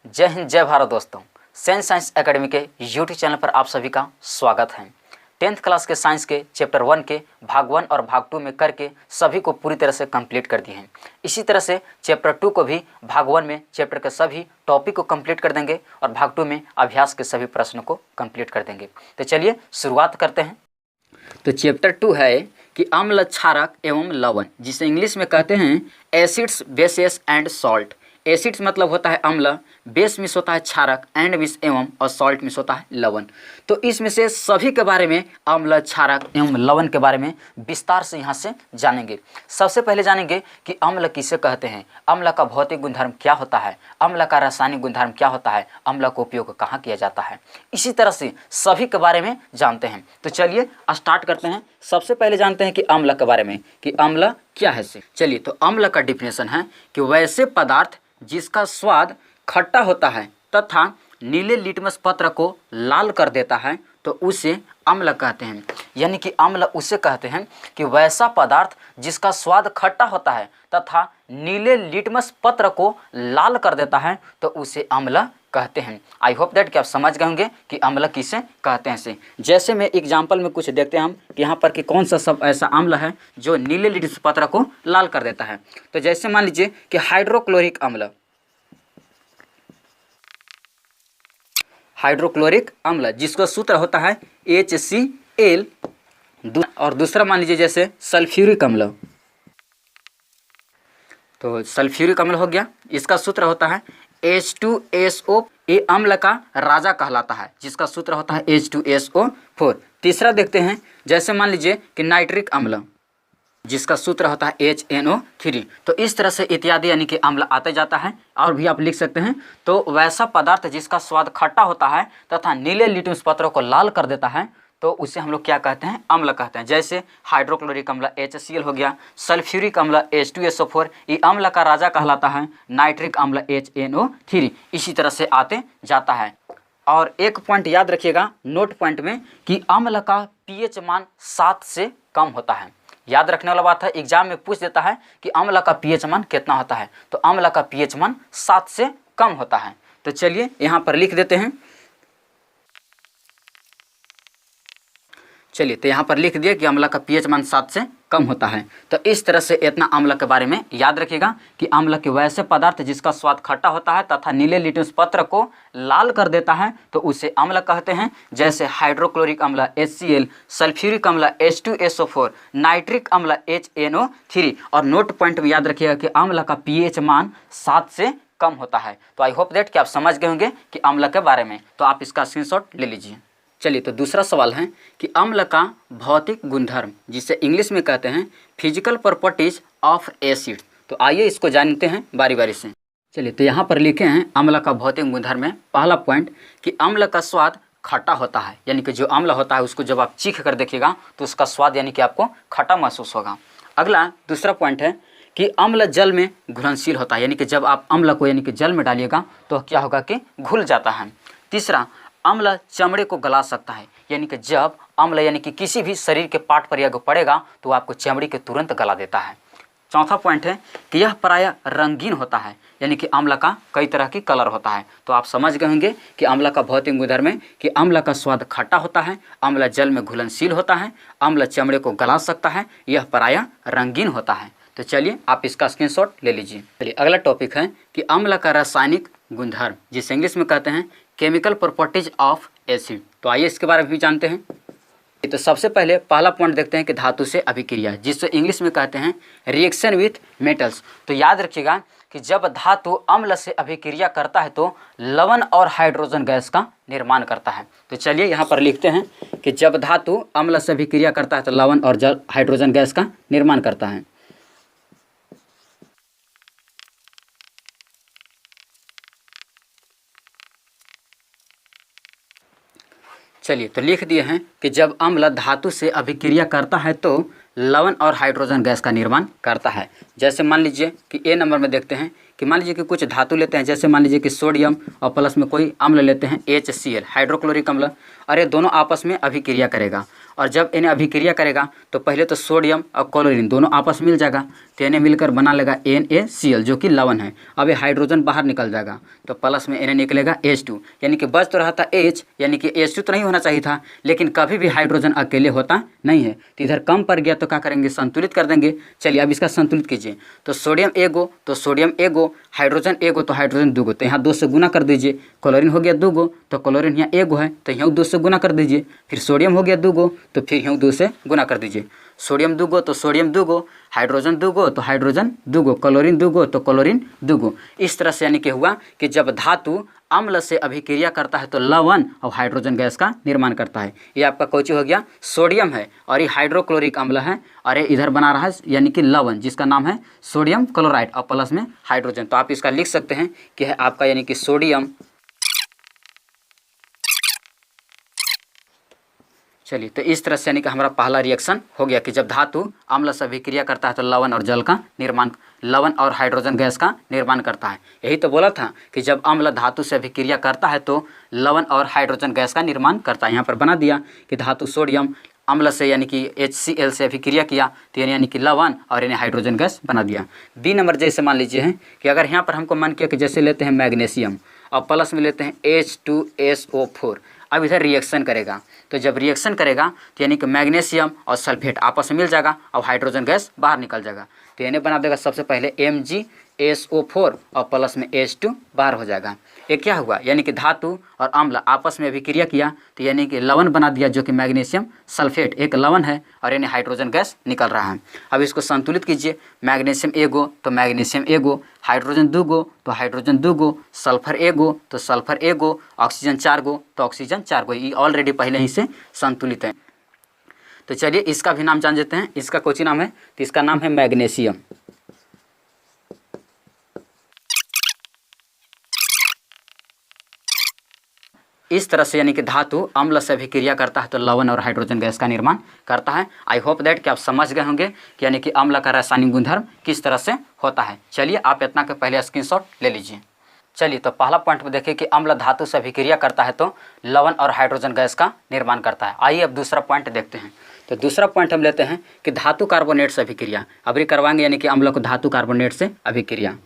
जय हिंद जय भारत दोस्तों। साइंस एकेडमी के यूट्यूब चैनल पर आप सभी का स्वागत है। 10th क्लास के साइंस के चैप्टर 1 के भाग 1 और भाग 2 में करके सभी को पूरी तरह से कंप्लीट कर दिए हैं। इसी तरह से चैप्टर 2 को भी भाग 1 में चैप्टर के सभी टॉपिक को कंप्लीट कर देंगे और भाग 2 में अभ्यास के सभी प्रश्नों को कंप्लीट कर देंगे। तो चलिए शुरुआत करते हैं। तो चैप्टर 2 है कि अम्ल, क्षारक एवं लवण, जिसे इंग्लिश में कहते हैं acids, bases and salt. Acids मतलब होता है अम्ल, बेस मीन्स होता है क्षारक, एंड मीन्स एवं, और सॉल्ट मीन्स होता है लवण। तो इसमें से सभी के बारे में, अम्ल, क्षारक एवं लवण के बारे में विस्तार से यहाँ से जानेंगे। सबसे पहले जानेंगे कि अम्ल किसे कहते हैं, अम्ल का भौतिक गुणधर्म क्या होता है, अम्ल का रासायनिक गुणधर्म क्या होता है, अम्ल का उपयोग कहाँ किया जाता है। इसी तरह से सभी के बारे में जानते हैं। तो चलिए स्टार्ट करते हैं। सबसे पहले जानते हैं कि अम्ल के बारे में, कि अम्ल क्या है। चलिए, तो अम्ल का डिफिनेशन है कि वैसे पदार्थ जिसका स्वाद खट्टा होता है तथा नीले लिटमस पत्र को लाल कर देता है तो उसे अम्ल कहते हैं। यानी कि अम्ल उसे कहते हैं कि वैसा पदार्थ जिसका स्वाद खट्टा होता है तथा नीले लिटमस पत्र को लाल कर देता है तो उसे अम्ल कहते हैं। आई होप दैट कि आप समझ गए होंगे कि अम्ल किसे कहते हैं से। जैसे में एग्जाम्पल में कुछ देखते हैं हम कि यहाँ पर कि कौन सा सब ऐसा अम्ल है जो नीले लिटमस पत्र को लाल कर देता है। तो जैसे मान लीजिए कि हाइड्रोक्लोरिक अम्ल, हाइड्रोक्लोरिक अम्ल जिसका सूत्र होता है HCl, और दूसरा मान लीजिए जैसे सल्फ्यूरिक अम्ल। तो सल्फ्यूरिक अम्ल हो गया, इसका सूत्र होता है H2SO। ये अम्ल का राजा कहलाता है जिसका सूत्र होता है H2SO4। तीसरा देखते हैं, जैसे मान लीजिए कि नाइट्रिक अम्ल जिसका सूत्र होता है HNO3। तो इस तरह से इत्यादि यानी कि अम्ल आते जाता है। और भी आप लिख सकते हैं। तो वैसा पदार्थ जिसका स्वाद खट्टा होता है तथा नीले लिटमस पत्रों को लाल कर देता है तो उसे हम लोग क्या कहते हैं, अम्ल कहते हैं। जैसे हाइड्रोक्लोरिक अम्ल HCl हो गया, सल्फ्यूरिक अम्ल H2SO4, ये अम्ल का राजा कहलाता है, नाइट्रिक अम्ल HNO3। इसी तरह से आते जाता है। और एक पॉइंट याद रखिएगा नोट पॉइंट में कि अम्ल का pH मान 7 से कम होता है। याद रखने वाला बात है, एग्जाम में पूछ देता है कि अम्ल का pH मान कितना होता है, तो अम्ल का pH मान 7 से कम होता है। तो चलिए यहाँ पर लिख देते हैं। चलिए, तो यहाँ पर लिख दिया कि अम्ल का pH मान 7 से कम होता है। तो इस तरह से इतना अम्ल के बारे में याद रखिएगा कि अम्ल के वैसे पदार्थ जिसका स्वाद खट्टा होता है तथा नीले लिटमस पत्र को लाल कर देता है तो उसे अम्ल कहते हैं। जैसे हाइड्रोक्लोरिक अम्ल HCl, सल्फ्यूरिक अम्ल H2SO4, नाइट्रिक अम्ल HNO3। और नोट पॉइंट में याद रखिएगा कि अम्ल का pH मान 7 से कम होता है। तो आई होप दैट कि आप समझ गए होंगे कि अम्ल के बारे में। तो आप इसका स्क्रीनशॉट ले लीजिए। चलिए, तो दूसरा सवाल है कि अम्ल का भौतिक गुणधर्म, जिसे इंग्लिश में कहते हैं फिजिकल प्रॉपर्टीज ऑफ एसिड। तो आइए इसको जानते हैं बारी बारी से। चलिए, तो यहाँ पर लिखे हैं अम्ल का भौतिक गुणधर्म में पहला पॉइंट कि अम्ल का स्वाद खट्टा होता है। यानी कि जो अम्ल होता है उसको जब आप चीख कर देखिएगा तो उसका स्वाद यानी कि आपको खट्टा महसूस होगा। अगला दूसरा पॉइंट है कि अम्ल जल में घुलनशील होता है। यानी कि जब आप अम्ल को यानी कि जल में डालिएगा तो क्या होगा कि घुल जाता है। तीसरा, अम्ल चमड़े को गला सकता है। यानी कि जब अम्ल यानी कि किसी भी शरीर के पार्ट पर यह पड़ेगा तो आपको चमड़ी के तुरंत गला देता है। चौथा पॉइंट है कि यह प्रायः रंगीन होता है। यानी कि अम्ल का कई तरह की कलर होता है। तो आप समझ गए होंगे कि अम्ल का भौतिक गुणधर्म है कि अम्ल का स्वाद खट्टा होता है, अम्ल जल में घुलनशील होता है, अम्ल चमड़े को गला सकता है, यह प्रायः रंगीन होता है। तो चलिए आप इसका स्क्रीनशॉट ले लीजिए। चलिए, अगला टॉपिक है कि अम्ल का रासायनिक गुणधर्म, जिसे इंग्लिश में कहते हैं केमिकल प्रॉपर्टीज ऑफ एसिड। तो आइए इसके बारे में भी जानते हैं। तो सबसे पहले पहला पॉइंट देखते हैं कि धातु से अभिक्रिया, जिससे इंग्लिश में कहते हैं रिएक्शन विथ मेटल्स। तो याद रखिएगा कि जब धातु अम्ल से अभिक्रिया करता है तो लवण और हाइड्रोजन गैस का निर्माण करता है। तो चलिए यहाँ पर लिखते हैं कि जब धातु अम्ल से अभिक्रिया करता है तो लवण और हाइड्रोजन गैस का निर्माण करता है। चलिए, तो लिख दिए हैं कि जब अम्ल धातु से अभिक्रिया करता है तो लवण और हाइड्रोजन गैस का निर्माण करता है। जैसे मान लीजिए कि ए नंबर में देखते हैं कि मान लीजिए कि कुछ धातु लेते हैं, जैसे मान लीजिए कि सोडियम और प्लस में कोई अम्ल लेते हैं HCl, हाइड्रोक्लोरिक अम्ल, और ये दोनों आपस में अभिक्रिया करेगा और जब इन्हें अभिक्रिया करेगा तो पहले तो सोडियम और क्लोरीन दोनों आपस में मिल जाएगा, तो इन्हें मिलकर बना लेगा NaCl जो कि लवण है। अब ये हाइड्रोजन बाहर निकल जाएगा तो प्लस में इन्हें निकलेगा H2, यानी कि बच तो रहा था H, यानी कि H2 तो नहीं होना चाहिए था, लेकिन कभी भी हाइड्रोजन अकेले होता नहीं है, तो इधर कम पड़ गया तो क्या करेंगे, संतुलित कर देंगे। चलिए अब इसका संतुलित कीजिए, तो सोडियम एगो तो सोडियम एगो, हाइड्रोजन एगो तो हाइड्रोजन दूगो, तो यहाँ 2 से गुना कर दीजिए। क्लोरीन हो गया दूगो तो क्लोरीन यहाँ एगो है तो यहाँ 2 से गुना कर दीजिए। फिर सोडियम हो गया दूगो तो फिर यहाँ 2 से गुना कर दीजिए। सोडियम दूगो तो सोडियम दूगो, हाइड्रोजन दूगो तो हाइड्रोजन दूगो, क्लोरीन दूगो तो क्लोरीन दूगो। इस तरह से यानी कि हुआ कि जब धातु अम्ल से अभिक्रिया करता है तो लवण और हाइड्रोजन गैस का निर्माण करता है। ये आपका कौन हो गया, सोडियम है, और ये हाइड्रोक्लोरिक अम्ल है, और ये इधर बना रहा है यानी कि लवण जिसका नाम है सोडियम क्लोराइड और प्लस में हाइड्रोजन। तो आप इसका लिख सकते हैं कि है आपका यानी कि सोडियम। चलिए तो इस तरह से यानी कि हमारा पहला रिएक्शन हो गया कि जब धातु अम्ल से अभिक्रिया करता है तो लवण और जल का निर्माण, लवण और हाइड्रोजन गैस का निर्माण करता है। यही तो बोला था कि जब अम्ल धातु से अभिक्रिया करता है तो लवण और हाइड्रोजन गैस का निर्माण करता है। यहाँ पर बना दिया कि धातु सोडियम अम्ल से यानी कि HCl से अभिक्रिया किया तो यानी कि लवण और यानी हाइड्रोजन गैस बना दिया। बी नंबर जैसे मान लीजिए है कि अगर यहाँ पर हमको मन किया कि जैसे लेते हैं मैग्नीशियम और प्लस में लेते हैं H2SO4, अब इधर रिएक्शन करेगा, तो जब रिएक्शन करेगा तो यानी कि मैग्नीशियम और सल्फेट आपस में मिल जाएगा और हाइड्रोजन गैस बाहर निकल जाएगा। तो यानी बना देगा सबसे पहले MgSO4 और प्लस में H2 बाहर हो जाएगा। ये क्या हुआ, यानी कि धातु और अम्ल आपस में अभिक्रिया किया तो यानी कि लवण बना दिया जो कि मैग्नीशियम सल्फेट एक लवण है और यानी हाइड्रोजन गैस निकल रहा है। अब इसको संतुलित कीजिए, मैग्नीशियम एगो तो मैग्नीशियम एगो, हाइड्रोजन दूगो तो हाइड्रोजन दूगो, सल्फर एगो तो सल्फर एगो, ऑक्सीजन 4 गो तो ऑक्सीजन 4 गो। ये ऑलरेडी पहले ही से संतुलित है। तो चलिए इसका भी नाम जान लेते हैं, इसका कौन सी नाम है, तो इसका नाम है मैग्नीशियम। इस तरह से यानी कि धातु अम्ल से अभिक्रिया करता है तो लवण और हाइड्रोजन गैस का निर्माण करता है। आई होप दैट कि आप समझ गए होंगे कि यानी कि अम्ल का रासायनिक गुणधर्म किस तरह से होता है। चलिए आप इतना के पहले स्क्रीनशॉट ले लीजिए। चलिए तो पहला पॉइंट में देखिए कि अम्ल धातु से अभिक्रिया करता है तो लवण और हाइड्रोजन गैस का निर्माण करता है। आइए अब दूसरा पॉइंट देखते हैं। तो दूसरा पॉइंट हम लेते हैं कि धातु कार्बोनेट से अभिक्रिया, अभी करवाएंगे यानी कि अम्ल को धातु कार्बोनेट से अभिक्रिया।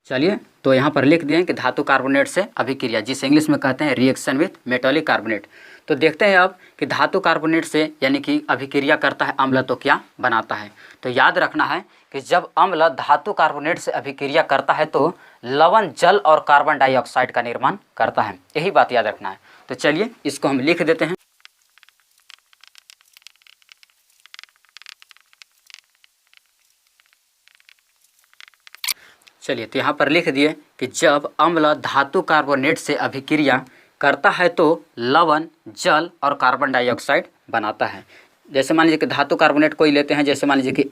चलिए तो यहाँ पर लिख दिए कि धातु कार्बोनेट से अभिक्रिया, जिसे इंग्लिश में कहते हैं रिएक्शन विथ मेटालिक कार्बोनेट। तो देखते हैं अब कि धातु कार्बोनेट से यानी कि अभिक्रिया करता है अम्ल तो क्या बनाता है। तो याद रखना है कि जब अम्ल धातु कार्बोनेट से अभिक्रिया करता है तो लवण जल और कार्बन डाइऑक्साइड का निर्माण करता है, यही बात याद रखना है। तो चलिए इसको हम लिख देते हैं। चलिए तो यहाँ पर लिख दिए कि जब अम्ल धातु कार्बोनेट से अभिक्रिया करता है तो लवण जल और कार्बन डाइऑक्साइड बनाता है। जैसे मान लीजिए कि धातु कार्बोनेट कोई लेते हैं, जैसे मान लीजिए कि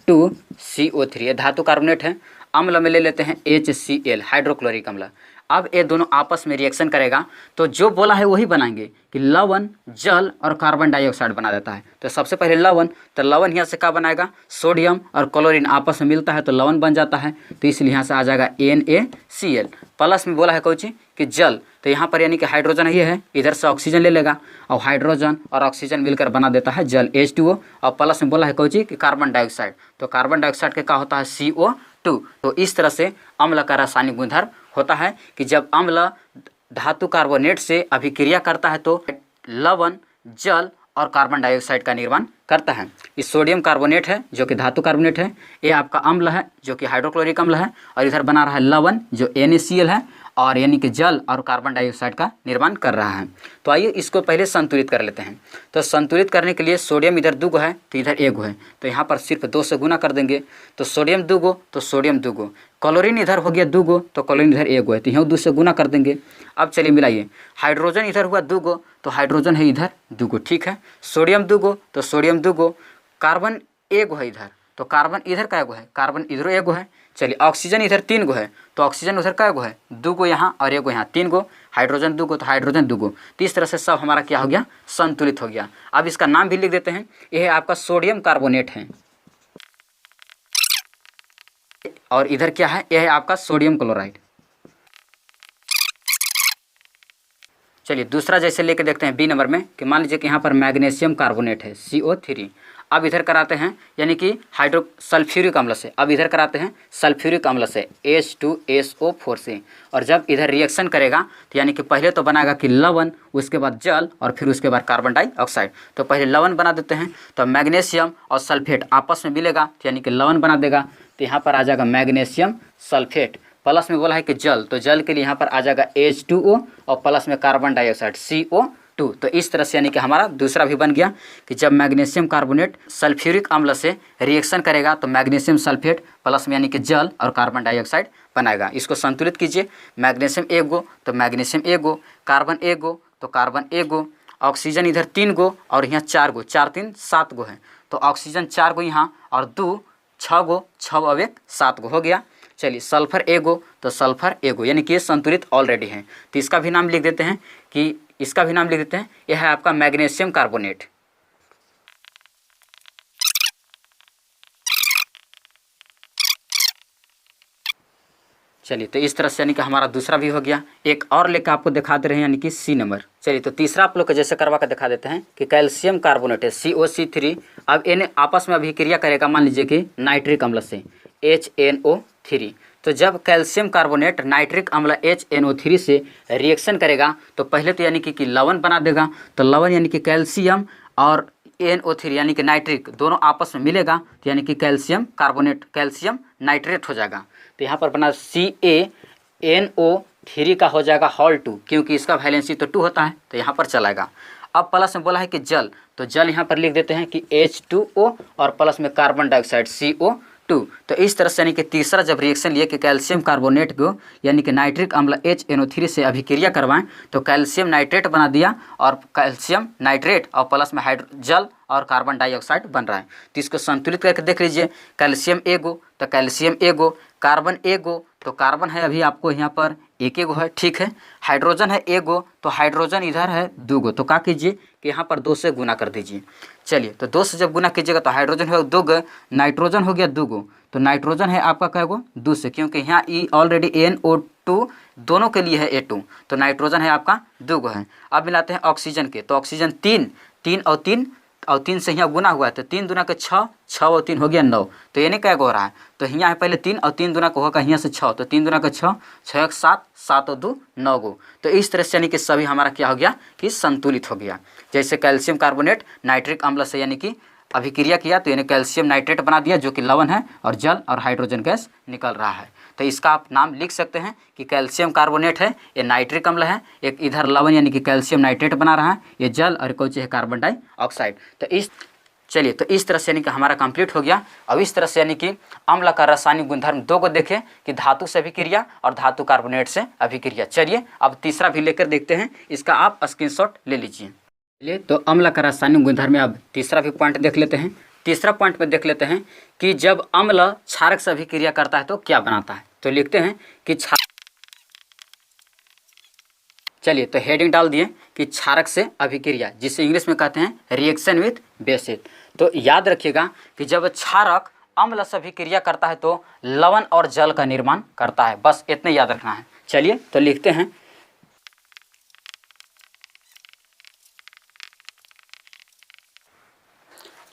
Na2CO3 ये धातु कार्बोनेट है। अम्ल में ले लेते हैं HCl हाइड्रोक्लोरिक अम्ल। अब ये दोनों आपस में रिएक्शन करेगा तो जो बोला है वही बनाएंगे कि लवण जल और कार्बन डाइऑक्साइड बना देता है। तो सबसे पहले लवण, तो लवण यहाँ से क्या बनाएगा, सोडियम और क्लोरीन आपस में मिलता है तो लवण बन जाता है, तो इसलिए यहाँ से आ जाएगा NaCl। प्लस में बोला है कोई चीज़ कि जल, तो यहाँ पर यानी कि हाइड्रोजन ये है, इधर से ऑक्सीजन ले लेगा और हाइड्रोजन और ऑक्सीजन मिलकर बना देता है जल H2O। और प्लस में बोला है कोई चीज़ कि कार्बन डाइऑक्साइड, तो कार्बन डाइऑक्साइड का क्या होता है CO2। तो इस तरह से अम्ल का रासायनिक गुणधर्म होता है कि जब अम्ल धातु कार्बोनेट से अभिक्रिया करता है तो लवण जल और कार्बन डाइऑक्साइड का निर्माण करता है। इस सोडियम कार्बोनेट है जो कि धातु कार्बोनेट है, ये आपका अम्ल है जो कि हाइड्रोक्लोरिक अम्ल है, और इधर बना रहा है लवण जो NaCl है और यानी कि जल और कार्बन डाइऑक्साइड का निर्माण कर रहा है। तो आइए इसको पहले संतुलित कर लेते हैं। तो संतुलित करने के लिए सोडियम इधर दूगो है तो इधर एगो है, तो यहाँ पर सिर्फ 2 से गुना कर देंगे, तो सोडियम दूगो तो सोडियम दूगो, क्लोरीन इधर हो गया दूगो तो क्लोरीन इधर एगो है, तो यहाँ 2 से गुना कर देंगे। अब चलिए मिलाइए, हाइड्रोजन इधर हुआ दूगो तो हाइड्रोजन है इधर दूगो, ठीक है। सोडियम दूगो तो सोडियम दूगो, कार्बन एगो है इधर तो कार्बन इधर का एगो है, कार्बन इधर एगो है। चलिए ऑक्सीजन इधर 3 गो है तो ऑक्सीजन उधर का एगो है, 2 गो यहाँ और एगो यहाँ, 3 गो। हाइड्रोजन 2 गो तो हाइड्रोजन 2 गो। तो इस तरह से सब हमारा क्या हो गया, संतुलित हो गया। अब इसका नाम भी लिख देते हैं, यह आपका सोडियम कार्बोनेट है और इधर क्या है, यह है आपका सोडियम क्लोराइड। चलिए दूसरा जैसे लेके देखते हैं बी नंबर में कि मान लीजिए कि यहाँ पर मैग्नीशियम कार्बोनेट है CO3। अब इधर कराते हैं यानी कि हाइड्रो सल्फ्यूरिक अम्ल से, अब इधर कराते हैं सल्फ्यूरिक अम्ल से H2SO4 से। और जब इधर रिएक्शन करेगा तो यानी कि पहले तो बनाएगा कि लवण, उसके बाद जल और फिर उसके बाद कार्बन डाइऑक्साइड। तो पहले लवण बना देते हैं, तो मैग्नीशियम और सल्फेट आपस में मिलेगा तो यानी कि लवण बना देगा। तो यहाँ पर आ जाएगा मैग्नीशियम सल्फेट, प्लस में बोला है कि जल, तो जल के लिए यहाँ पर आ जाएगा H2O और प्लस में कार्बन डाइऑक्साइड CO2। तो इस तरह से यानी कि हमारा दूसरा भी बन गया कि जब मैग्नीशियम कार्बोनेट सल्फ्यूरिक अम्ल से रिएक्शन करेगा तो मैग्नीशियम सल्फेट प्लस में यानी कि जल और कार्बन डाइऑक्साइड बनाएगा। इसको संतुलित कीजिए, मैग्नीशियम 1 गो तो मैग्नीशियम 1 गो, कार्बन 1 गो तो कार्बन 1 गो, ऑक्सीजन इधर 3 गो और यहाँ 4 गो, 4 3 7 गो है। तो ऑक्सीजन 4 गो यहाँ और 2 6 गो, 6 और 1 7 गो हो गया। चलिए सल्फर 1 गो तो सल्फर 1 गो, यानी कि ये संतुलित ऑलरेडी है। तो इसका भी नाम लिख देते हैं कि इसका भी नाम लिख देते हैं, यह है आपका मैग्नीशियम कार्बोनेट। चलिए तो इस तरह से यानी कि हमारा दूसरा भी हो गया। एक और लेकर आपको दिखा दे रहे हैं यानी कि सी नंबर। चलिए तो तीसरा आप लोग को जैसे करवा कर दिखा देते हैं कि कैल्शियम कार्बोनेट है COC3। अब इन्हें आपस में अभिक्रिया करेगा मान लीजिए कि नाइट्रिक अम्ल से HNO3। तो जब कैल्शियम कार्बोनेट नाइट्रिक अम्ल HNO3 से रिएक्शन करेगा तो पहले तो यानी कि लवण बना देगा। तो लवण यानी कि कैल्शियम और NO3 यानी कि नाइट्रिक दोनों आपस में मिलेगा तो यानी कि कैल्शियम कार्बोनेट कैल्शियम नाइट्रेट हो जाएगा। तो यहाँ पर बना CaNO3 का हो जाएगा हॉल 2, क्योंकि इसका वैलेंसी तो 2 होता है तो यहाँ पर चलाएगा। अब प्लस में बोला है कि जल, तो जल यहाँ पर लिख देते हैं कि H2O और प्लस में कार्बन डाइऑक्साइड CO2। तो इस तरह से यानी कि तीसरा जब रिएक्शन लिए कि कैल्शियम कार्बोनेट को यानी कि नाइट्रिक अम्ल HNO3 से अभिक्रिया करवाएं तो कैल्शियम नाइट्रेट बना दिया और कैल्शियम नाइट्रेट और प्लस में जल और कार्बन डाइऑक्साइड बन रहा है। तो इसको संतुलित करके देख लीजिए, कैल्शियम 1 गो तो कैल्शियम 1 गो, कार्बन 1 गो तो कार्बन है अभी आपको यहाँ पर 1 गो है, ठीक है। हाइड्रोजन है 1 गो तो हाइड्रोजन इधर है 2 गो, तो क्या कीजिए कि यहाँ पर 2 से गुना कर दीजिए। चलिए तो 2 से जब गुना कीजिएगा तो हाइड्रोजन है 2 गो, नाइट्रोजन हो गया 2 गो, तो नाइट्रोजन है आपका क्या गो 2 से, क्योंकि यहाँ ई ऑलरेडी NO2 दोनों के लिए है A2, तो नाइट्रोजन है आपका 2 गो है। अब मिलाते हैं ऑक्सीजन के, तो ऑक्सीजन 3 और 3 से यहाँ गुना हुआ है तो 3 दूना के 6, 6 और 3 हो गया 9, तो ये नहीं क्या हो रहा है, तो यहाँ है पहले 3 और 3 दूना को होगा यहाँ से 6, तो 3 दूना का 6, 6 7, 7 और 2 9 गो। तो इस तरह से यानी कि सभी हमारा क्या हो गया कि संतुलित हो गया। जैसे कैल्शियम कार्बोनेट नाइट्रिक अम्ल से यानी कि अभिक्रिया किया तो यानी कैल्शियम नाइट्रेट बना दिया जो कि लवण है और जल और हाइड्रोजन गैस निकल रहा है। तो इसका आप नाम लिख सकते हैं कि कैल्शियम कार्बोनेट है, ये नाइट्रिक अम्ल है, एक इधर लवण यानी कि कैल्शियम नाइट्रेट बना रहा है, ये जल और कौन है कार्बन डाइऑक्साइड। तो इस तरह से यानी कि हमारा कंप्लीट हो गया। अब इस तरह से यानी कि अम्ल का रासायनिक गुणधर्म 2 को देखें कि धातु से अभिक्रिया और धातु कार्बोनेट से अभिक्रिया। चलिए अब तीसरा भी लेकर देखते हैं, इसका आप स्क्रीनशॉट ले लीजिए। चलिए तो अम्ल का रासायनिक गुणधर्म में अब तीसरा भी पॉइंट देख लेते हैं। तीसरा पॉइंट में देख लेते हैं कि जब अम्ल क्षारक से अभिक्रिया करता है तो क्या बनाता है। तो लिखते हैं कि चलिए तो हेडिंग डाल दिए कि क्षारक से अभिक्रिया, जिसे इंग्लिश में कहते हैं रिएक्शन विथ बेसिस। तो याद रखिएगा कि जब क्षारक अम्ल से अभिक्रिया करता है तो लवण और जल का निर्माण करता है, बस इतने याद रखना है। चलिए तो लिखते हैं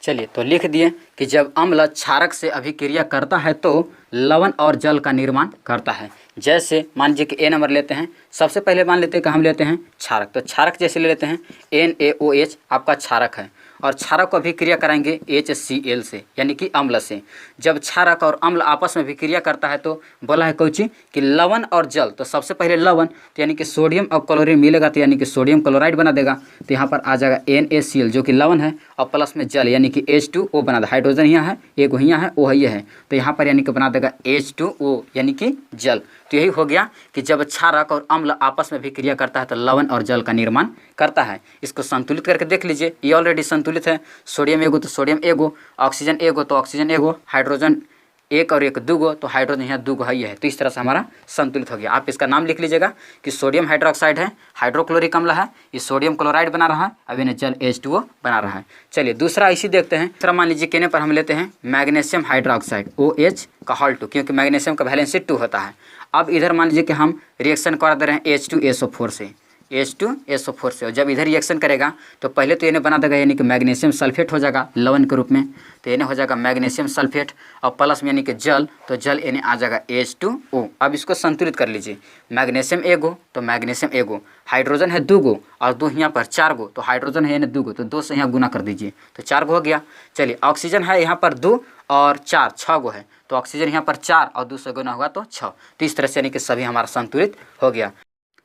चलिए तो लिख दिए कि जब अम्ल क्षारक से अभिक्रिया करता है तो लवण और जल का निर्माण करता है। जैसे मान लीजिए कि ए नंबर लेते हैं, सबसे पहले मान लेते हैं कि हम लेते हैं क्षारक, तो क्षारक जैसे ले लेते हैं NaOH आपका क्षारक है और क्षारक को अभिक्रिया कराएंगे HCl से यानी कि अम्ल से। जब क्षारक और अम्ल आपस में अभिक्रिया करता है तो बोला है कौची कि लवण और जल, तो सबसे पहले लवण तो यानी कि सोडियम और क्लोरीन मिलेगा तो यानी कि सोडियम क्लोराइड बना देगा, तो यहाँ पर आ जाएगा NaCl जो कि लवण है और प्लस में जल यानी कि H2O बना देगा, हाइड्रोजन यहाँ है, एक यहाँ है, वो ये है, तो यहाँ पर यानी कि बना देगा H2O यानी कि जल। तो यही हो गया कि जब क्षारक और अम्ल आपस में अभिक्रिया करता है तो लवण और जल का निर्माण करता है। इसको संतुलित करके देख लीजिए, ये ऑलरेडी संतुलित है, सोडियम 1 गो तो सोडियम 1 गो, ऑक्सीजन 1 गो तो ऑक्सीजन 1 गो, हाइड्रोजन 1 और 1 2 गो, तो हाइड्रोजन यहाँ 2 गो है, ये है। तो इस तरह से हमारा संतुलित हो गया। आप इसका नाम लिख लीजिएगा कि सोडियम हाइड्रोक्साइड है, हाइड्रोक्लोरिक अम्ल है, ये सोडियम क्लोराइड बना रहा है, अब इन्हें जल H2O बना रहा है। चलिए दूसरा इसी देखते हैं। दूसरा मान लीजिए कहने पर हम लेते हैं मैग्नीशियम हाइड्रोक्साइड OH का हॉल 2, क्योंकि मैग्नीशियम का वैलेंसी 2 होता है। अब इधर मान लीजिए कि हम रिएक्शन करा दे रहे हैं H2SO4 से, H2SO4 से। और जब इधर रिएक्शन करेगा तो पहले तो इन्हें बना देगा यानी कि मैग्नीशियम सल्फेट हो जाएगा लवण के रूप में, तो इन्हें हो जाएगा मैग्नीशियम सल्फेट और प्लस में यानी कि जल, तो जल इन्हें आ जाएगा H2O। अब इसको संतुलित कर लीजिए, मैग्नीशियम एगो तो मैग्नीशियम एगो, हाइड्रोजन है 2 गो और 2 यहाँ पर 4 गो, तो हाइड्रोजन है यानी 2 गो, तो 2 से यहाँ गुना कर दीजिए तो 4 गो हो गया। चलिए ऑक्सीजन है यहाँ पर 2 और 4, 6 गो है, तो ऑक्सीजन यहाँ पर 4 और 2 से गुना हुआ तो 6, तो इस तरह से यानी कि सभी हमारा संतुलित हो गया।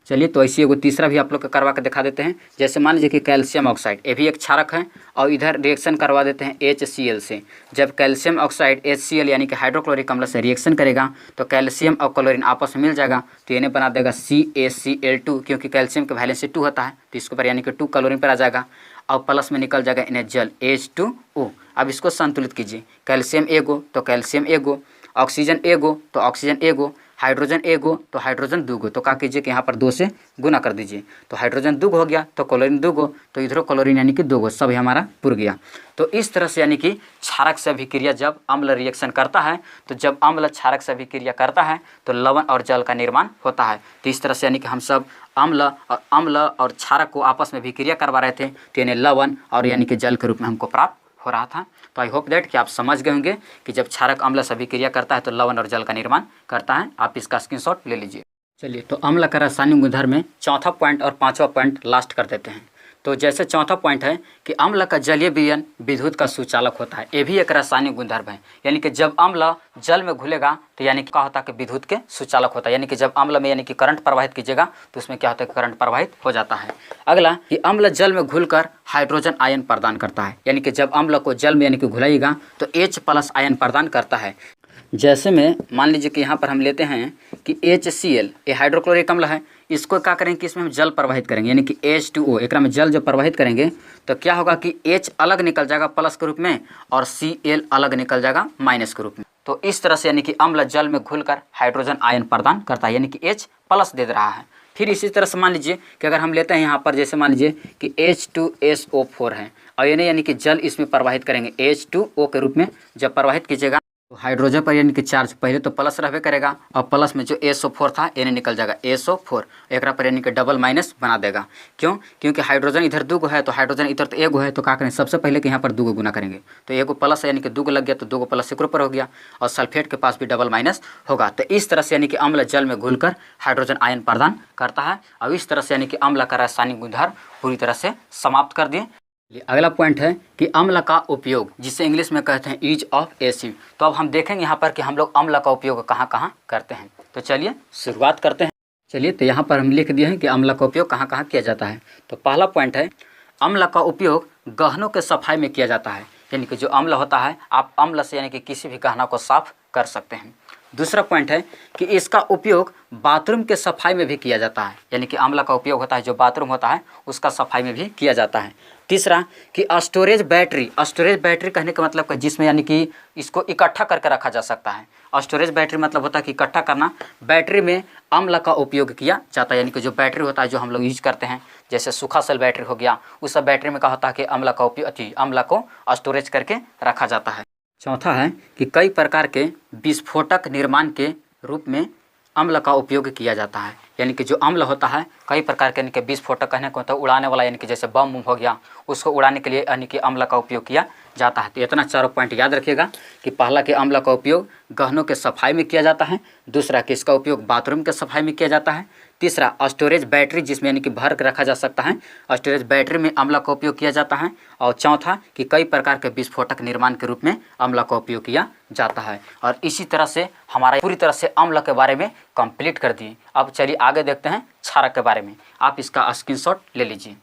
चलिए तो ऐसी एगो तीसरा भी आप लोग को करवा के दिखा देते हैं। जैसे मान लीजिए कि कैल्शियम ऑक्साइड, ये भी एक क्षारक है और इधर रिएक्शन करवा देते हैं HCl से। जब कैल्शियम ऑक्साइड HCl यानी कि हाइड्रोक्लोरिक अम्ल से रिएक्शन करेगा तो कैल्शियम और क्लोरीन आपस में मिल जाएगा, तो इन्हें बना देगा CaCl2, क्योंकि कैल्शियम का वैलेंसी 2 होता है तो इसके ऊपर यानी कि 2 क्लोरीन पर आ जाएगा और प्लस में निकल जाएगा इन्हें जल H2O। अब इसको संतुलित कीजिए, कैल्शियम एगो तो कैल्शियम एगो, ऑक्सीजन एगो तो ऑक्सीजन एगो, हाइड्रोजन एगो तो हाइड्रोजन 2 गो, तो क्या कीजिए कि यहाँ पर 2 से गुना कर दीजिए, तो हाइड्रोजन 2 गो हो गया, तो क्लोरीन 2 गो, तो इधर क्लोरीन यानी कि 2 गो, सब हमारा पुर गया। तो इस तरह से यानी कि क्षारक से अभिक्रिया जब अम्ल रिएक्शन करता है, तो जब अम्ल क्षारक से अभिक्रिया करता है तो लवण और जल का निर्माण होता है। तो इस तरह से यानी कि हम सब अम्ल और क्षारक को आपस में अभिक्रिया करवा रहे थे, तो यानी लवण और यानी कि जल के रूप में हमको प्राप्त हो रहा था। तो आई होप दैट कि आप समझ गए होंगे कि जब क्षारक अम्ल से अभिक्रिया करता है तो लवण और जल का निर्माण करता है। आप इसका स्क्रीनशॉट ले लीजिए। चलिए तो अम्ल का रासायनिक गुणधर्म में चौथा पॉइंट और पांचवा पॉइंट लास्ट कर देते हैं। तो जैसे चौथा पॉइंट है कि अम्ल का जलीय विलयन विद्युत का सुचालक होता है, ये भी एक रासायनिक गुणधर्म है। यानी कि जब अम्ल जल में घुलेगा तो यानी कि क्या होता है कि विद्युत के सुचालक होता है, यानी कि जब अम्ल में यानी कि करंट प्रवाहित कीजिएगा तो उसमें क्या होता है कि करंट प्रवाहित हो जाता है। अगला कि अम्ल जल में घुलकर हाइड्रोजन आयन प्रदान करता है, यानी कि जब अम्ल को जल में यानी कि घुलाइएगा तो H+ आयन प्रदान करता है। जैसे में मान लीजिए कि यहाँ पर हम लेते हैं कि HCl, ये हाइड्रोक्लोरिक अम्ल है, इसको क्या करेंगे कि इसमें हम जल प्रवाहित करेंगे यानी कि H2O, एक में जल जब प्रवाहित करेंगे तो क्या होगा कि H अलग निकल जाएगा प्लस के रूप में और Cl अलग निकल जाएगा माइनस के रूप में। तो इस तरह से यानी कि अम्ल जल में घुलकर हाइड्रोजन आयन प्रदान करता है, यानी कि H+ दे रहा है। फिर इसी तरह से मान लीजिए कि अगर हम लेते हैं यहाँ पर, जैसे मान लीजिए कि H2SO4 है और यानी कि जल इसमें प्रवाहित करेंगे H2O के रूप में। जब प्रवाहित कीजिएगा तो हाइड्रोजन पर यानी कि चार्ज पहले तो प्लस रहबे करेगा और प्लस में जो SO4 था यानी निकल जाएगा SO4, एक पर यानी कि डबल माइनस बना देगा। क्यों? क्योंकि हाइड्रोजन इधर 2 गो है तो हाइड्रोजन इधर तो 1 गो है, तो क्या करें सबसे पहले कि यहाँ पर 2 गो गुना करेंगे, तो 1 गो प्लस यानी कि 2 गो लग गया तो 2 गो प्लस एक ऊपर हो गया और सल्फेट के पास भी डबल माइनस होगा। तो इस तरह से यानी कि अम्ल जल में घुलकर हाइड्रोजन आयन प्रदान करता है। और इस तरह से यानी कि अम्ल का रासायनिक गुणधर्म पूरी तरह से समाप्त कर दिए। अगला पॉइंट है कि अम्ल का उपयोग, जिसे इंग्लिश में कहते हैं यूज ऑफ एसिड। तो अब हम देखेंगे यहाँ पर कि हम लोग अम्ल का उपयोग कहाँ कहाँ करते हैं। तो चलिए शुरुआत करते हैं। चलिए तो यहाँ पर हम लिख दिए हैं कि अम्ल का उपयोग कहाँ कहाँ किया जाता है। तो पहला पॉइंट है अम्ल का उपयोग गहनों के सफाई में किया जाता है, यानी कि जो अम्ल होता है आप अम्ल से यानी कि किसी भी गहना को साफ कर सकते हैं। दूसरा पॉइंट है कि इसका उपयोग बाथरूम के सफाई में भी किया जाता है, यानी कि अम्ल का उपयोग होता है जो बाथरूम होता है उसका सफाई में भी किया जाता है। तीसरा कि स्टोरेज बैटरी कहने का मतलब है जिसमें यानी कि इसको इकट्ठा करके रखा जा सकता है। स्टोरेज बैटरी मतलब होता है कि इकट्ठा करना, बैटरी में अम्ल का उपयोग किया जाता है, यानी कि जो बैटरी होता है जो हम लोग यूज करते हैं, जैसे सूखा सेल बैटरी हो गया, उस सब बैटरी में क्या होता है कि अम्ल का उपयोग अम्ल को स्टोरेज करके रखा जाता है। चौथा है कि कई प्रकार के विस्फोटक निर्माण के रूप में अम्ल का उपयोग किया जाता है, यानी कि जो अम्ल होता है कई प्रकार के यानी कि विस्फोटक कहने को होता है उड़ाने वाला, यानी कि जैसे बम हो गया उसको उड़ाने के लिए यानी कि अम्ल का उपयोग किया जाता है। तो इतना चारों पॉइंट याद रखिएगा कि पहला कि अम्ल का उपयोग गहनों के सफाई में किया जाता है, दूसरा कि इसका उपयोग बाथरूम के सफाई में किया जाता है, तीसरा स्टोरेज बैटरी जिसमें यानी कि भर के रखा जा सकता है, स्टोरेज बैटरी में अम्ल का उपयोग किया जाता है, और चौथा कि कई प्रकार के विस्फोटक निर्माण के रूप में अम्ल का उपयोग किया जाता है। और इसी तरह से हमारा पूरी तरह से अम्ल के बारे में कंप्लीट कर दिए। अब चलिए आगे देखते हैं क्षारक के बारे में। आप इसका स्क्रीनशॉट ले लीजिए।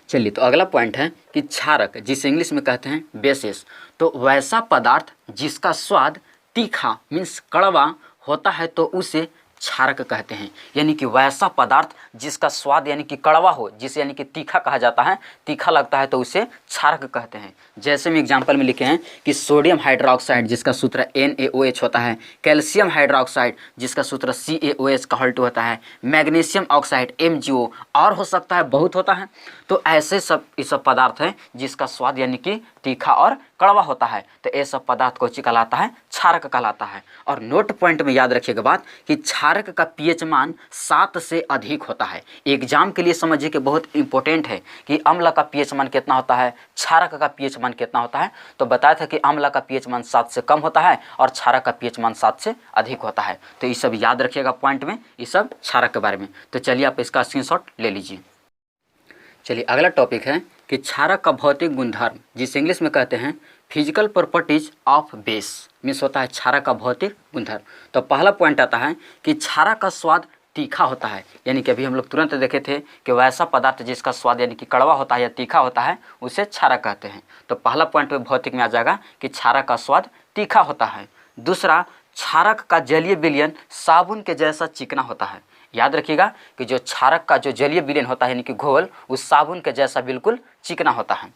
चलिए तो अगला पॉइंट है कि क्षारक, जिसे इंग्लिश में कहते हैं बेसेस, तो वैसा पदार्थ जिसका स्वाद तीखा मीन्स कड़वा होता है तो उसे क्षारक कहते हैं। यानी कि वैसा पदार्थ जिसका स्वाद यानी कि कड़वा हो, जिसे यानी कि तीखा कहा जाता है, तीखा लगता है तो उसे क्षारक कहते हैं। जैसे में एग्जांपल में लिखे हैं कि सोडियम हाइड्रोक्साइड जिसका सूत्र NaOH होता है, कैल्शियम हाइड्रोक्साइड जिसका सूत्र CaOH का होल्ट होता है, मैग्नीशियम ऑक्साइड MgO, और हो सकता है बहुत होता है। तो ऐसे सब ये सब पदार्थ हैं जिसका स्वाद यानी कि तीखा और कड़वा होता है तो ये सब पदार्थ कौन सी कहलाता है, क्षारक कहलाता है। और नोट पॉइंट में याद रखिएगा बात कि क्षारक का पीएच मान 7 से अधिक होता है। एग्जाम के लिए समझिए कि बहुत इंपॉर्टेंट है कि अम्ल का पीएच मान कितना होता है, क्षारक का पीएच मान कितना होता है। तो बताया था कि अम्ल का पीएच मान 7 से कम होता है और क्षारक का पीएच मान 7 से अधिक होता है। तो ये सब याद रखिएगा पॉइंट में, ये सब क्षारक के बारे में। तो चलिए आप इसका स्क्रीनशॉट ले लीजिए। चलिए अगला टॉपिक है कि क्षारक का भौतिक गुणधर्म, जिसे इंग्लिश में कहते हैं physical properties of base, means होता है क्षारक का भौतिक गुणधर्म। तो पहला पॉइंट आता है कि क्षारक का स्वाद तीखा होता है, यानी कि अभी हम लोग तुरंत देखे थे कि वैसा पदार्थ जिसका स्वाद यानी कि कड़वा होता है या तीखा होता है उसे क्षारक कहते हैं। तो पहला पॉइंट में भौतिक में आ जाएगा कि क्षारक का स्वाद तीखा होता है। दूसरा, क्षारक का जलीय विलयन साबुन के जैसा चिकना होता है। याद रखिएगा कि जो क्षारक का जो जलीय विलयन होता है यानी कि घोल, उस साबुन के जैसा बिल्कुल चिकना होता है।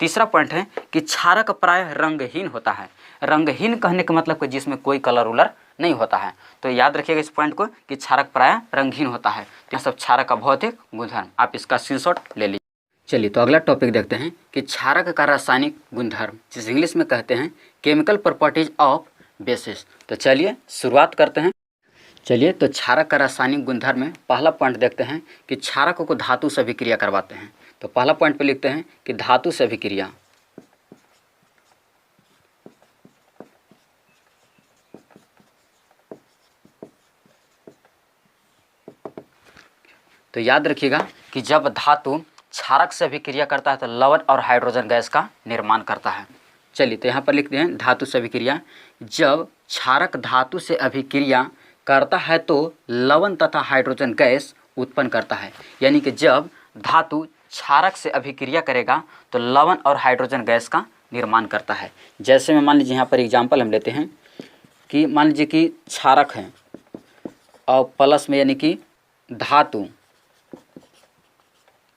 तीसरा पॉइंट है कि क्षारक प्रायः रंगहीन होता है। रंगहीन कहने का मतलब कि जिसमें कोई कलर उलर नहीं होता है। तो याद रखिएगा इस पॉइंट को कि क्षारक प्रायः रंगहीन होता है। तो यह सब क्षारक का भौतिक गुणधर्म, आप इसका स्क्रीनशॉट ले लीजिए। चलिए तो अगला टॉपिक देखते हैं कि क्षारक का रासायनिक गुणधर्म, जिसे इंग्लिश में कहते हैं केमिकल प्रॉपर्टीज ऑफ बेसिस। तो चलिए शुरुआत करते हैं। चलिए तो क्षारक का रासायनिक गुणधर्म में पहला पॉइंट देखते हैं कि क्षारक को धातु से अभिक्रिया करवाते हैं। तो पहला पॉइंट पे लिखते हैं कि धातु से अभिक्रिया। तो याद रखिएगा कि जब धातु क्षारक से अभिक्रिया करता है तो लवण और हाइड्रोजन गैस का निर्माण करता है। चलिए तो यहाँ पर लिखते हैं धातु से अभिक्रिया। जब क्षारक धातु से अभिक्रिया करता है तो लवण तथा हाइड्रोजन गैस उत्पन्न करता है, यानी कि जब धातु क्षारक से अभिक्रिया करेगा तो लवण और हाइड्रोजन गैस का निर्माण करता है। जैसे में मान लीजिए यहाँ पर एग्जाम्पल हम लेते हैं कि मान लीजिए कि क्षारक है और प्लस में यानी कि धातु,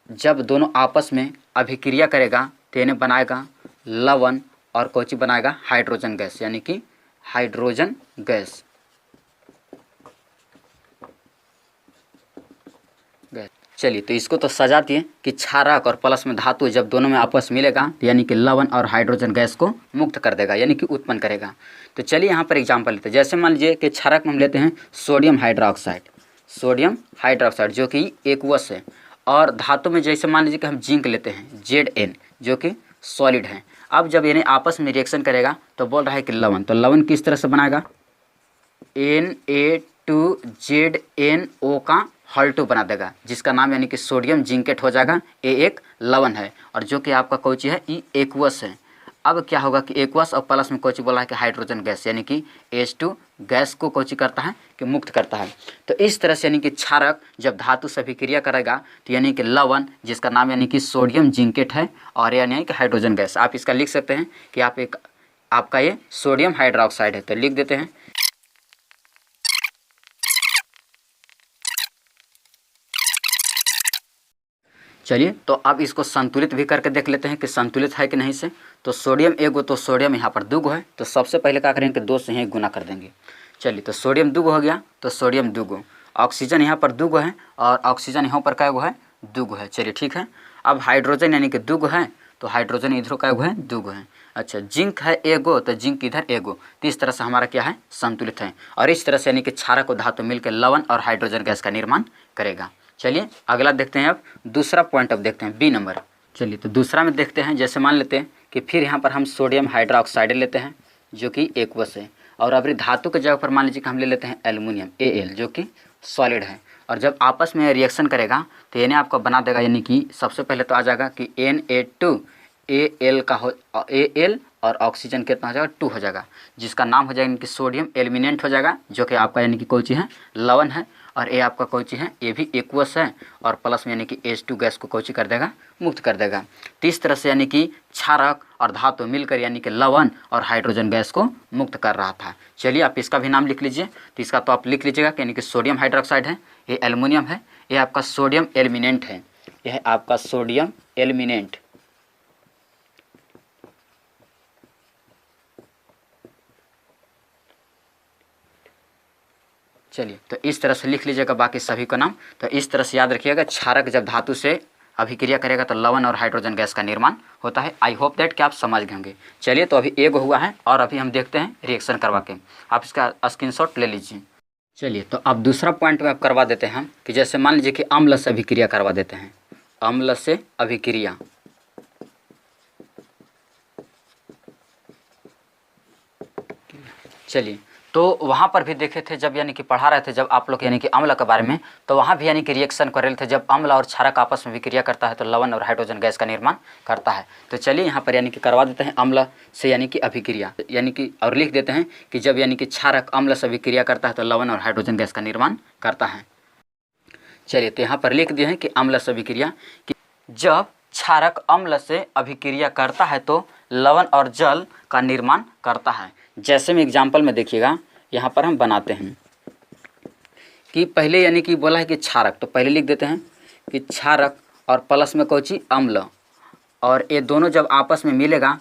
जब दोनों आपस में अभिक्रिया करेगा तो इन्हें बनाएगा लवण और कोची बनाएगा हाइड्रोजन गैस, यानी कि हाइड्रोजन गैस। चलिए तो इसको तो सजा दिए कि क्षारक और प्लस में धातु जब दोनों में आपस मिलेगा तो यानी कि लवण और हाइड्रोजन गैस को मुक्त कर देगा, यानी कि उत्पन्न करेगा। तो चलिए यहाँ पर एग्जाम्पल लेते हैं। जैसे मान लीजिए कि क्षारक में हम लेते हैं सोडियम हाइड्रोक्साइड, सोडियम हाइड्रोक्साइड जो कि एक्वस है। और धातु में जैसे मान लीजिए कि हम जिंक लेते हैं Zn जो कि सॉलिड है। अब जब इन्हें आपस में रिएक्शन करेगा तो बोल रहा है कि लवण, तो लवण किस तरह से बनाएगा, Na2ZnO का हॉल2 बना देगा, जिसका नाम यानी कि सोडियम जिंकेट हो जाएगा। ये एक लवण है और जो कि आपका कोची है ई एक्वस है। अब क्या होगा कि एक्वस और प्लस में कोची बोला है कि हाइड्रोजन गैस, यानी कि H2 गैस को कोची करता है कि मुक्त करता है। तो इस तरह से यानी कि क्षारक जब धातु से अभिक्रिया करेगा तो यानी कि लवण जिसका नाम यानी कि सोडियम जिंकेट है और यानी कि हाइड्रोजन गैस, आप इसका लिख सकते हैं कि आपका ये सोडियम हाइड्रोक्साइड है। तो लिख देते हैं चलिए तो अब इसको संतुलित भी करके देख लेते हैं कि संतुलित है कि नहीं से। तो सोडियम एगो, तो सोडियम यहाँ पर दूगो है, तो सबसे पहले क्या करेंगे कि 2 से ही गुना कर देंगे। चलिए तो सोडियम दूगो हो गया, तो सोडियम दूगो। ऑक्सीजन यहाँ पर दूगो है और ऑक्सीजन यहाँ पर क्या है, दूगो है। चलिए ठीक है। अब हाइड्रोजन यानी कि दूगो है, तो हाइड्रोजन इधर क्या है, दूगो है। अच्छा, जिंक है एगो, तो जिंक इधर एगो। तो इस तरह से हमारा क्या है, संतुलित है। और इस तरह से यानी कि क्षारक और धातु मिलकर लवण और हाइड्रोजन गैस का निर्माण करेगा। चलिए अगला देखते हैं। अब दूसरा पॉइंट अब देखते हैं, बी नंबर। चलिए तो दूसरा में देखते हैं। जैसे मान लेते हैं कि फिर यहाँ पर हम सोडियम हाइड्रोक्साइड लेते हैं जो कि एक्वस है, और अभी धातु के जगह पर मान लीजिए कि हम ले लेते हैं एल्युमिनियम Al जो कि सॉलिड है। और जब आपस में रिएक्शन करेगा तो इन्हें आपको बना देगा, यानी कि सबसे पहले तो आ जाएगा कि Na2Al का हो Al और ऑक्सीजन कितना हो जाएगा, 2 हो जाएगा, जिसका नाम हो जाएगा कि सोडियम एल्यूमिनेट हो जाएगा, जो कि आपका यानी कि कोई चीज़ है, लवण है। और ये आपका कोई चीज़ है, ये भी एक्वस है और प्लस में यानी कि H2 गैस को कोई चीज़ कर देगा, मुक्त कर देगा। तो इस तरह से यानी कि क्षारक और धातु मिलकर यानी कि लवण और हाइड्रोजन गैस को मुक्त कर रहा था। चलिए आप इसका भी नाम लिख लीजिए। तो इसका तो आप लिख लीजिएगा कि यानी कि सोडियम हाइड्रोक्साइड है, ये एल्युमिनियम है, ये आपका सोडियम एल्यूमिनेट है, यह है आपका सोडियम एल्यूमिनेट। चलिए तो इस तरह से लिख लीजिएगा बाकी सभी का नाम। तो इस तरह से याद रखिएगा, क्षारक जब धातु से अभिक्रिया करेगा तो लवण और हाइड्रोजन गैस का निर्माण होता है। आई होप दैट कि आप समझ गए होंगे। चलिए तो अभी एक हुआ है और अभी हम देखते हैं रिएक्शन करवा के, आप इसका स्क्रीनशॉट ले लीजिए। चलिए तो अब दूसरा पॉइंट में आप करवा देते हैं कि जैसे मान लीजिए कि अम्ल से अभिक्रिया करवा देते हैं, अम्ल से अभिक्रिया। चलिए तो वहाँ पर भी देखे थे जब यानी कि पढ़ा रहे थे जब आप लोग यानी कि अम्ल के बारे में, तो वहाँ भी यानी कि रिएक्शन कर रहे थे। जब अम्ल और क्षारक आपस में विक्रिया करता है तो लवण और हाइड्रोजन गैस का निर्माण करता है। तो चलिए यहाँ पर यानी कि करवा देते हैं अम्ल से यानी कि अभिक्रिया, यानी कि और लिख देते हैं कि जब यानी कि क्षारक अम्ल से विक्रिया करता है तो लवण और हाइड्रोजन गैस का निर्माण करता है। चलिए तो यहाँ पर लिख दिए हैं कि अम्ल से अभिक्रिया, कि जब क्षारक अम्ल से अभिक्रिया करता है तो लवण और जल का निर्माण करता है। जैसे में एग्जाम्पल में देखिएगा, यहाँ पर हम बनाते हैं कि पहले यानी कि बोला है कि क्षारक, तो पहले लिख देते हैं कि क्षारक और प्लस में कोई चीज़ अम्ल, और ये दोनों जब आपस में मिलेगा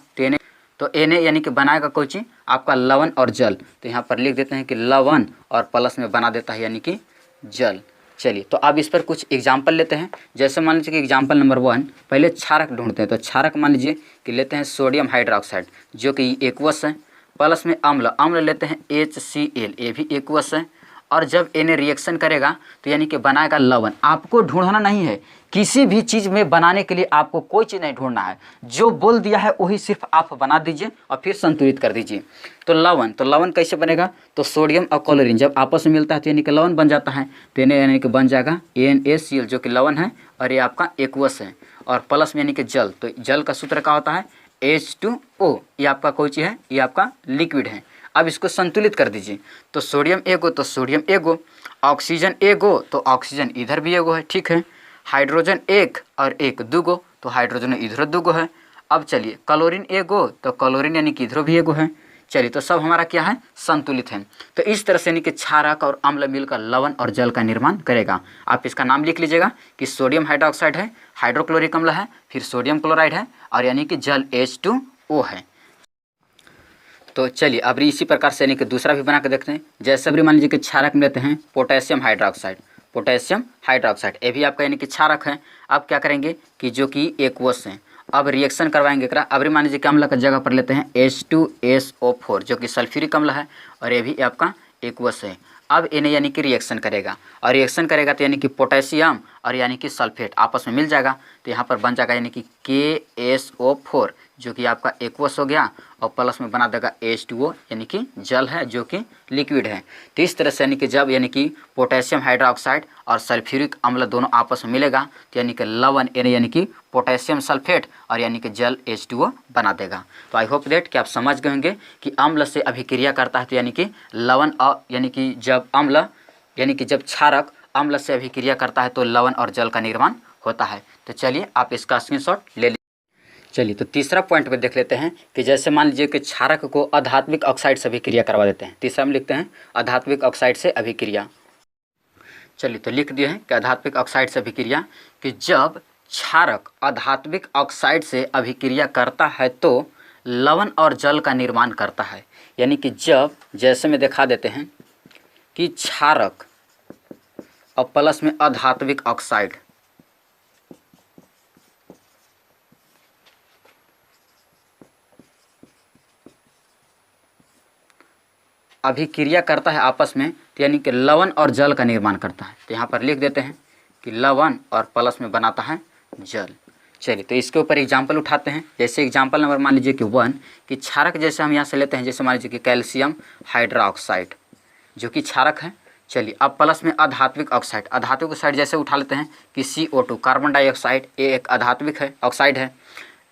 तो इन्हें यानी कि बनाएगा कोई चीज़ आपका लवण और जल। तो यहाँ पर लिख देते हैं कि लवण और प्लस में बना देता है यानी कि जल। चलिए तो अब इस पर कुछ एग्जाम्पल लेते हैं। जैसे मान लीजिए कि एग्जाम्पल नंबर 1, पहले क्षारक ढूंढते हैं। तो क्षारक मान लीजिए कि लेते हैं सोडियम हाइड्रोक्साइड जो कि एक्वस है, प्लस में अम्ल लेते हैं HCl, ये भी एक्वस है, और जब इन्हें रिएक्शन करेगा तो यानी कि बनाएगा लवण। आपको ढूंढना नहीं है, किसी भी चीज़ में बनाने के लिए आपको कोई चीज़ नहीं ढूंढना है, जो बोल दिया है वही सिर्फ आप बना दीजिए और फिर संतुलित कर दीजिए। तो लवण कैसे बनेगा, तो सोडियम और क्लोरीन जब आपस में मिलता है तो यानी कि लवण बन जाता है। तो इन्हें यानी कि बन जाएगा NaCl जो कि लवण है और ये आपका एक्वस है, और प्लस में यानी कि जल। तो जल का सूत्र क्या होता है H2O, ये आपका कोई चीज़ है, ये आपका लिक्विड है। अब इसको संतुलित कर दीजिए, तो सोडियम एगो तो सोडियम एगो, ऑक्सीजन एगो तो ऑक्सीजन इधर भी एगो है, ठीक है। हाइड्रोजन एक और एक दूगो तो हाइड्रोजन इधर दूगो है। अब चलिए क्लोरीन एगो तो क्लोरीन यानी कि इधर भी एगो है। चलिए तो सब हमारा क्या है, संतुलित है। तो इस तरह से यानी कि क्षारक और अम्ल मिलकर लवण और जल का निर्माण करेगा। आप इसका नाम लिख लीजिएगा कि सोडियम हाइड्रोक्साइड है, हाइड्रोक्लोरिक अम्ल है, फिर सोडियम क्लोराइड है, और यानी कि जल H2O है। तो चलिए अब इसी प्रकार से यानी कि दूसरा भी बना के देखते हैं। जैसे अभी मान लीजिए कि क्षारक में लेते हैं पोटेशियम हाइड्रोक्साइड, ये भी आपका यानी कि क्षारक है। अब क्या करेंगे कि जो कि एक्वस है, अब रिएक्शन करवाएंगे एकरा। अब मान लीजिए कि अम्ल का जगह पर लेते हैं H2SO4 जो कि सल्फ्यूरिक अम्ल है, और ये भी आपका एक्वस है। अब इन्हें यानी कि रिएक्शन करेगा, और रिएक्शन करेगा तो यानी कि पोटेशियम और यानी कि सल्फेट आपस में मिल जाएगा। तो यहाँ पर बन जाएगा यानी कि KSO4 जो कि आपका एक्वस हो गया, और प्लस में बना देगा H2O यानी कि जल है जो कि लिक्विड है। तो इस तरह से यानी कि जब यानी कि पोटेशियम हाइड्रोक्साइड और सल्फ्यूरिक अम्ल दोनों आपस में मिलेगा तो यानी कि लवण यानी कि पोटेशियम सल्फेट और यानी कि जल H2O बना देगा। तो आई होप दैट कि आप समझ गए होंगे कि अम्ल से अभिक्रिया करता है तो यानी कि लवण, और यानी कि जब क्षारक अम्ल से अभिक्रिया करता है तो लवण और जल का निर्माण होता है। तो चलिए आप इसका स्क्रीनशॉट ले लीजिए। चलिए तो तीसरा पॉइंट पे देख लेते हैं कि जैसे मान लीजिए कि क्षारक को अधात्विक ऑक्साइड से अभिक्रिया करवा देते हैं। तीसरा में लिखते हैं अधात्विक ऑक्साइड से अभिक्रिया। चलिए तो लिख दिए हैं कि अधात्विक ऑक्साइड से अभिक्रिया, कि जब क्षारक अधात्विक ऑक्साइड से अभिक्रिया करता है तो लवण और जल का निर्माण करता है। यानी कि जब, जैसे में दिखा देते हैं कि क्षारक और प्लस में अधात्विक ऑक्साइड अभिक्रिया करता है आपस में, तो यानी कि लवण और जल का निर्माण करता है। तो यहाँ पर लिख देते हैं कि लवण और प्लस में बनाता है जल। चलिए तो इसके ऊपर एग्जाम्पल उठाते हैं। जैसे एग्जाम्पल नंबर मान लीजिए कि 1, कि क्षारक जैसे हम यहाँ से लेते हैं, जैसे मान लीजिए कि कैल्शियम हाइड्रोक्साइड जो कि क्षारक है। चलिए अब प्लस में अधात्विक ऑक्साइड जैसे उठा लेते हैं कि CO2 कार्बन डाइऑक्साइड, ये एक अधात्विक है ऑक्साइड है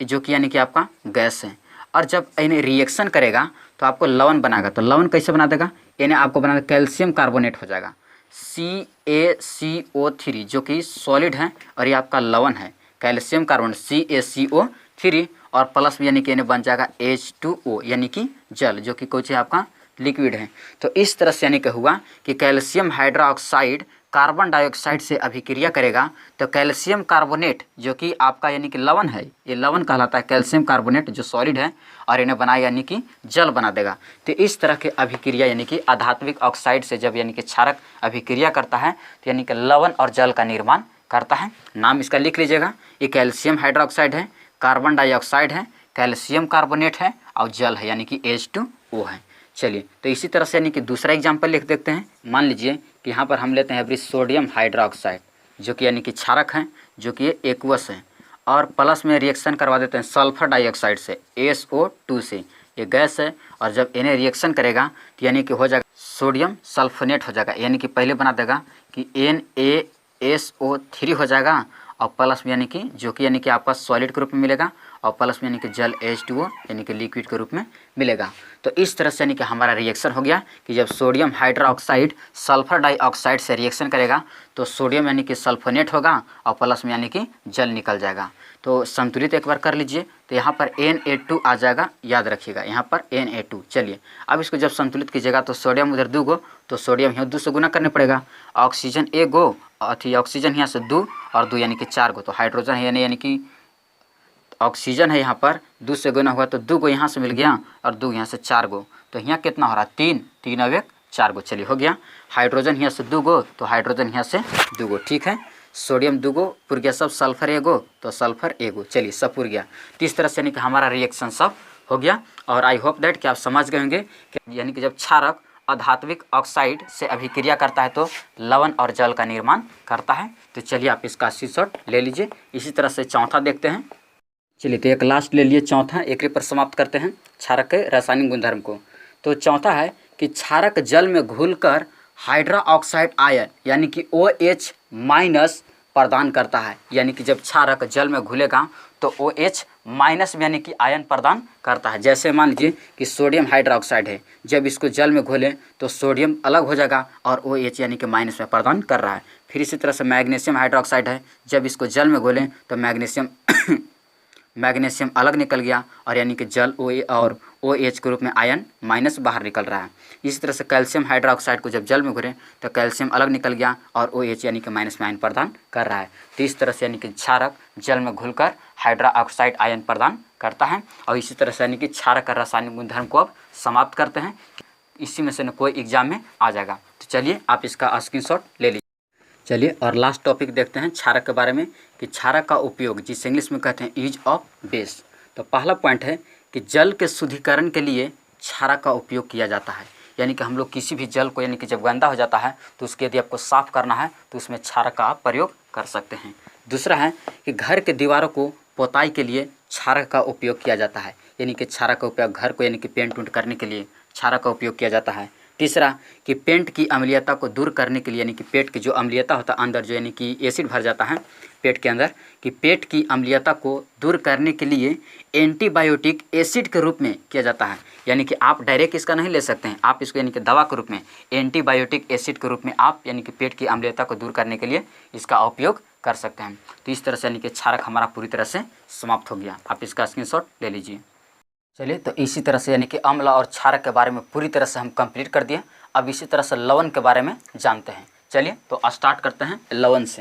जो कि यानी कि आपका गैस है। और जब इन्हें रिएक्शन करेगा तो आपको लवण बनाएगा। तो लवण कैसे बना देगा, इन्हें आपको बना देगा कैल्शियम कार्बोनेट हो जाएगा CaCO3 जो कि सॉलिड है, और ये आपका लवण है कैल्शियम कार्बोनेट CaCO3, और प्लस में यानी कि इन्हें बन जाएगा H2O यानी कि जल जो कि कुछ आपका लिक्विड है। तो इस तरह से यानी कि हुआ कि कैल्शियम हाइड्रोक्साइड कार्बन डाइऑक्साइड से अभिक्रिया करेगा तो कैल्शियम कार्बोनेट जो कि आपका यानी कि लवण है, ये लवण कहलाता है कैल्शियम कार्बोनेट जो सॉलिड है, और इन्हें बनाए यानी कि जल बना देगा। तो इस तरह के अभिक्रिया यानी कि अधात्विक ऑक्साइड से जब यानी कि क्षारक अभिक्रिया करता है तो यानी कि लवण और जल का निर्माण करता है। नाम इसका लिख लीजिएगा, ये कैल्शियम हाइड्रोक्साइड है, कार्बन डाइऑक्साइड है, कैल्शियम कार्बोनेट है और जल है यानी कि H2O है। चलिए तो इसी तरह से यानी कि दूसरा एग्जाम्पल लिख देखते हैं। मान लीजिए कि यहाँ पर हम लेते हैं अभी सोडियम हाइड्रोक्साइड जो कि यानी कि क्षारक है, जो कि ये एक्वस है, और प्लस में रिएक्शन करवा देते हैं सल्फर डाइऑक्साइड से SO2 से, ये गैस है, और जब इन्हें रिएक्शन करेगा तो यानी कि हो जाएगा सोडियम सल्फोनेट हो जाएगा, यानी कि पहले बना देगा कि NaSO3 हो जाएगा, और प्लस में यानी कि जो कि यानी कि आपका सॉलिड के रूप में मिलेगा, और प्लस में यानी कि जल H2O यानी कि लिक्विड के रूप में मिलेगा। तो इस तरह से यानी कि हमारा रिएक्शन हो गया कि जब सोडियम हाइड्रोक्साइड सल्फर डाइऑक्साइड से रिएक्शन करेगा तो सोडियम यानी कि सल्फोनेट होगा और प्लस में यानी कि जल निकल जाएगा। तो संतुलित एक बार कर लीजिए, तो यहाँ पर Na2 आ जाएगा, याद रखिएगा यहाँ पर Na2। चलिए अब इसको जब संतुलित कीजिएगा तो सोडियम उधर 2 गो, तो सोडियम यहाँ 2 से गुना करने पड़ेगा, ऑक्सीजन 1 गो, ऑक्सीजन यहाँ से 2 और 2 यानी कि 4 गो, तो हाइड्रोजन है यानी कि ऑक्सीजन है यहाँ पर 2 से गुना हुआ तो 2 गो यहाँ से मिल गया और 2 यहाँ से 4 गो, तो यहाँ कितना हो रहा है 3, 3 और 1 4 गो। चलिए हो गया, हाइड्रोजन यहाँ से 2 गो तो हाइड्रोजन यहाँ से 2 गो, ठीक है। सोडियम 2 गो पुर गया सब, सल्फर 1 गो तो सल्फर 1 गो, चलिए सब पुर गया। तो इस तरह से यानी कि हमारा रिएक्शन सब हो गया, और आई होप दैट कि आप समझ गए होंगे कि यानी कि जब क्षारक अधात्विक ऑक्साइड से अभिक्रिया करता है तो लवण और जल का निर्माण करता है। तो चलिए आप इसका स्क्रीनशॉट ले लीजिए। इसी तरह से चौथा देखते हैं। चलिए तो एक लास्ट ले लिए चौथा, एक पर समाप्त करते हैं क्षारक के रासायनिक गुणधर्म को। तो चौथा है कि क्षारक जल में घुलकर हाइड्रा ऑक्साइड आयन यानी कि OH माइनस प्रदान करता है, यानी कि जब क्षारक जल में घुलेगा तो OH माइनस में यानी कि आयन प्रदान करता है। जैसे मान लीजिए कि सोडियम हाइड्रोक्साइड है, जब इसको जल में घोलें तो सोडियम अलग हो जाएगा और OH यानी कि माइनस में प्रदान कर रहा है। फिर इसी तरह से मैग्नीशियम हाइड्रोक्साइड है, जब इसको जल में घोलें तो मैग्नीशियम अलग निकल गया और यानी कि जल और OH के रूप में आयन माइनस बाहर निकल रहा है। इसी तरह से कैल्शियम हाइड्रोक्साइड को जब जल में घोलें तो कैल्शियम अलग निकल गया और OH यानी कि माइनस में आयन प्रदान कर रहा है। तो इस तरह से यानी कि क्षारक जल में घुलकर हाइड्रा ऑक्साइड आयन प्रदान करता है। और इसी तरह से यानी कि क्षारक का रासायनिक गुणधर्म को अब समाप्त करते हैं, इसी में से न कोई एग्जाम में आ जाएगा। तो चलिए आप इसका स्क्रीनशॉट ले लीजिए। चलिए और लास्ट टॉपिक देखते हैं क्षारक के बारे में कि क्षारक का उपयोग जिसे इंग्लिश में कहते हैं यूज ऑफ बेस। तो पहला पॉइंट है कि जल के शुद्धिकरण के लिए क्षारक का उपयोग किया जाता है, यानी कि हम लोग किसी भी जल को यानी कि जब गंदा हो जाता है तो उसके यदि आपको साफ़ करना है तो उसमें क्षारक का आप प्रयोग कर सकते हैं। दूसरा है कि घर के दीवारों को पोताई के लिए क्षारक का उपयोग किया जाता है, यानी कि क्षारक का उपयोग घर को यानी कि पेंट उंट करने के लिए क्षारक का उपयोग किया जाता है। तीसरा कि पेंट की अम्लीयता को दूर करने के लिए, यानी कि पेट की जो अम्लीयता होता है अंदर जो यानी कि एसिड भर जाता है पेट के अंदर, कि पेट की अम्लीयता को दूर करने के लिए एंटीबायोटिक एसिड के रूप में किया जाता है, यानी कि आप डायरेक्ट इसका नहीं ले सकते हैं, आप इसको यानी कि दवा के रूप में एंटीबायोटिक एसिड के रूप में आप यानी कि पेट की अम्लीयता को दूर करने के लिए इसका उपयोग कर सकते हैं। तो इस तरह से यानी कि क्षारक हमारा पूरी तरह से समाप्त हो गया, आप इसका स्क्रीनशॉट ले लीजिए। चलिए तो इसी तरह से यानी कि अम्ल और क्षारक के बारे में पूरी तरह से हम कंप्लीट कर दिए। अब इसी तरह से लवण के बारे में जानते हैं। चलिए तो स्टार्ट करते हैं लवण से।